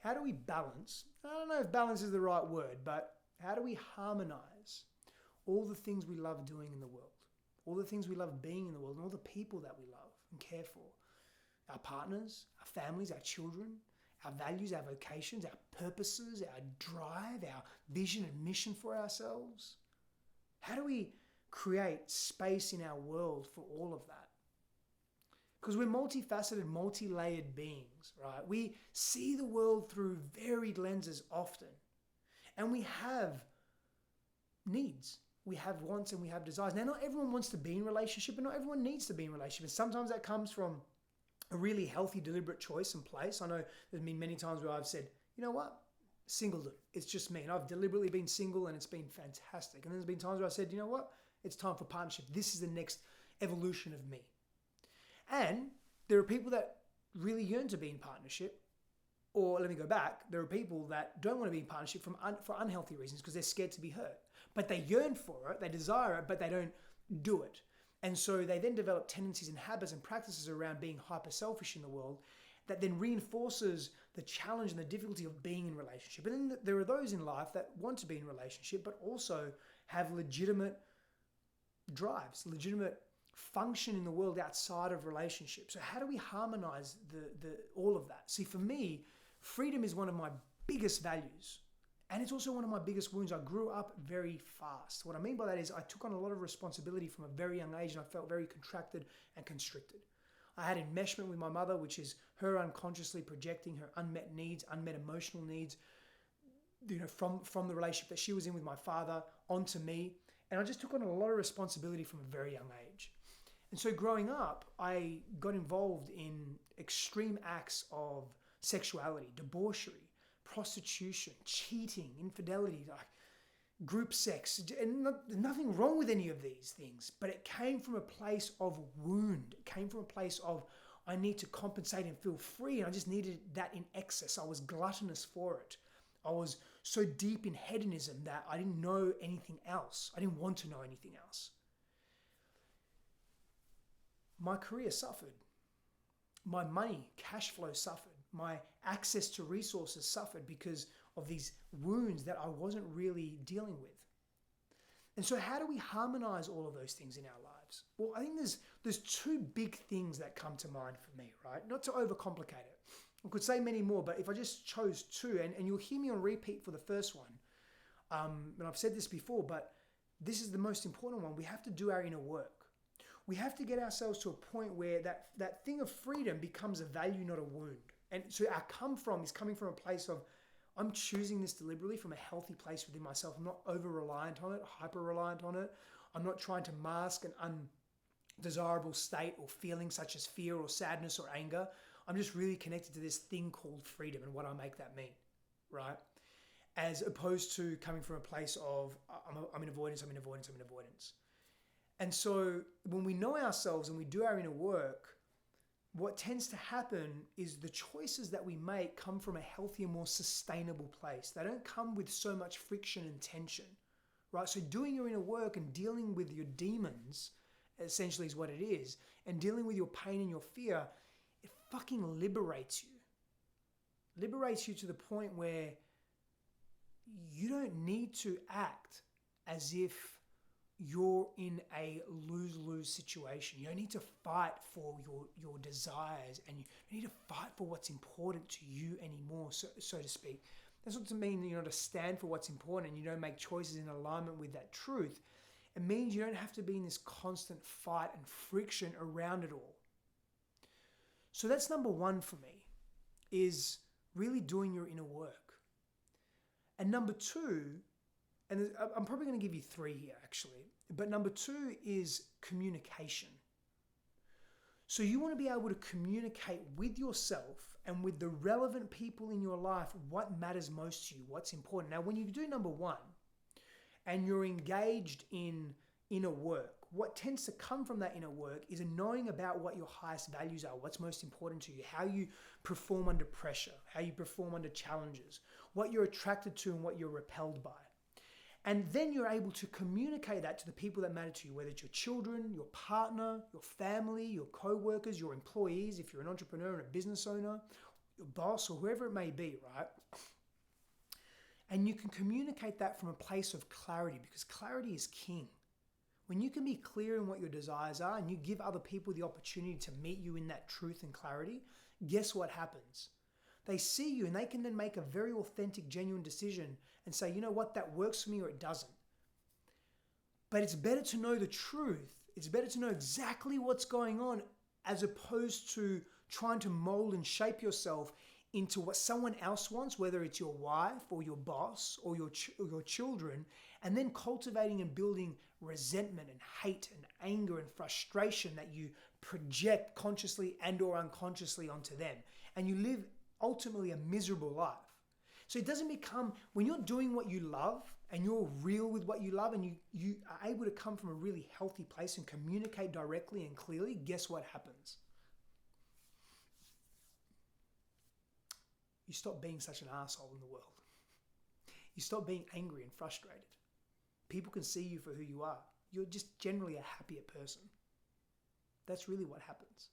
how do we balance? I don't know if balance is the right word, but how do we harmonize all the things we love doing in the world, all the things we love being in the world, and all the people that we love and care for? Our partners, our families, our children, our values, our vocations, our purposes, our drive, our vision and mission for ourselves. How do we create space in our world for all of that? Because we're multifaceted, multi-layered beings, right? We see the world through varied lenses often. And we have needs. We have wants and we have desires. Now, not everyone wants to be in a relationship, and not everyone needs to be in a relationship. And sometimes that comes from a really healthy, deliberate choice and place. I know there's been many times where I've said, you know what? Singledom. It's just me. And I've deliberately been single and it's been fantastic. And there's been times where I said, you know what? It's time for partnership. This is the next evolution of me. And there are people that really yearn to be in partnership. Or let me go back. There are people that don't want to be in partnership for unhealthy reasons because they're scared to be hurt. But they yearn for it, they desire it, but they don't do it. And so they then develop tendencies and habits and practices around being hyper selfish in the world that then reinforces the challenge and the difficulty of being in a relationship. And then there are those in life that want to be in a relationship, but also have legitimate drives, legitimate function in the world outside of relationships. So how do we harmonize all of that? See, for me, freedom is one of my biggest values. And it's also one of my biggest wounds. I grew up very fast. What I mean by that is I took on a lot of responsibility from a very young age and I felt very contracted and constricted. I had enmeshment with my mother, which is her unconsciously projecting her unmet needs, unmet emotional needs, from the relationship that she was in with my father onto me. And I just took on a lot of responsibility from a very young age. And so growing up, I got involved in extreme acts of sexuality, debauchery, prostitution, cheating, infidelity, like group sex, and nothing wrong with any of these things, but it came from a place of wound. It came from a place of, I need to compensate and feel free, and I just needed that in excess. I was gluttonous for it. I was so deep in hedonism that I didn't know anything else. I didn't want to know anything else. My career suffered. My money, cash flow suffered. My access to resources suffered because of these wounds that I wasn't really dealing with. And so how do we harmonize all of those things in our lives? Well, I think there's two big things that come to mind for me, right? Not to overcomplicate it. I could say many more, but if I just chose two, and you'll hear me on repeat for the first one, and I've said this before, but this is the most important one. We have to do our inner work. We have to get ourselves to a point where that thing of freedom becomes a value, not a wound. And so our come from is coming from a place of, I'm choosing this deliberately from a healthy place within myself. I'm not over-reliant on it, hyper-reliant on it. I'm not trying to mask an undesirable state or feeling such as fear or sadness or anger. I'm just really connected to this thing called freedom and what I make that mean, right? As opposed to coming from a place of, I'm in avoidance. And so when we know ourselves and we do our inner work, what tends to happen is the choices that we make come from a healthier, more sustainable place. They don't come with so much friction and tension, right? So doing your inner work and dealing with your demons, essentially is what it is, and dealing with your pain and your fear, it fucking liberates you. Liberates you to the point where you don't need to act as if you're in a lose-lose situation. You don't need to fight for your desires, and you don't need to fight for what's important to you anymore, so to speak. That's not to mean to stand for what's important and you don't make choices in alignment with that truth. It means you don't have to be in this constant fight and friction around it all. So that's number one for me, is really doing your inner work. And number two, and I'm probably going to give you three here actually, but number two is communication. So you want to be able to communicate with yourself and with the relevant people in your life what matters most to you, what's important. Now, when you do number one and you're engaged in inner work, what tends to come from that inner work is a knowing about what your highest values are, what's most important to you, how you perform under pressure, how you perform under challenges, what you're attracted to and what you're repelled by. And then you're able to communicate that to the people that matter to you, whether it's your children, your partner, your family, your co-workers, your employees, if you're an entrepreneur and a business owner, your boss, or whoever it may be, right? And you can communicate that from a place of clarity, because clarity is king. When you can be clear in what your desires are and you give other people the opportunity to meet you in that truth and clarity, guess what happens? They see you and they can then make a very authentic, genuine decision and say, you know what, that works for me or it doesn't. But it's better to know the truth. It's better to know exactly what's going on as opposed to trying to mold and shape yourself into what someone else wants, whether it's your wife or your boss or your children, and then cultivating and building resentment and hate and anger and frustration that you project consciously and or unconsciously onto them. And you live ultimately a miserable life. So it doesn't become, when you're doing what you love and you're real with what you love and you are able to come from a really healthy place and communicate directly and clearly, guess what happens? You stop being such an asshole in the world. You stop being angry and frustrated. People can see you for who you are. You're just generally a happier person. That's really what happens.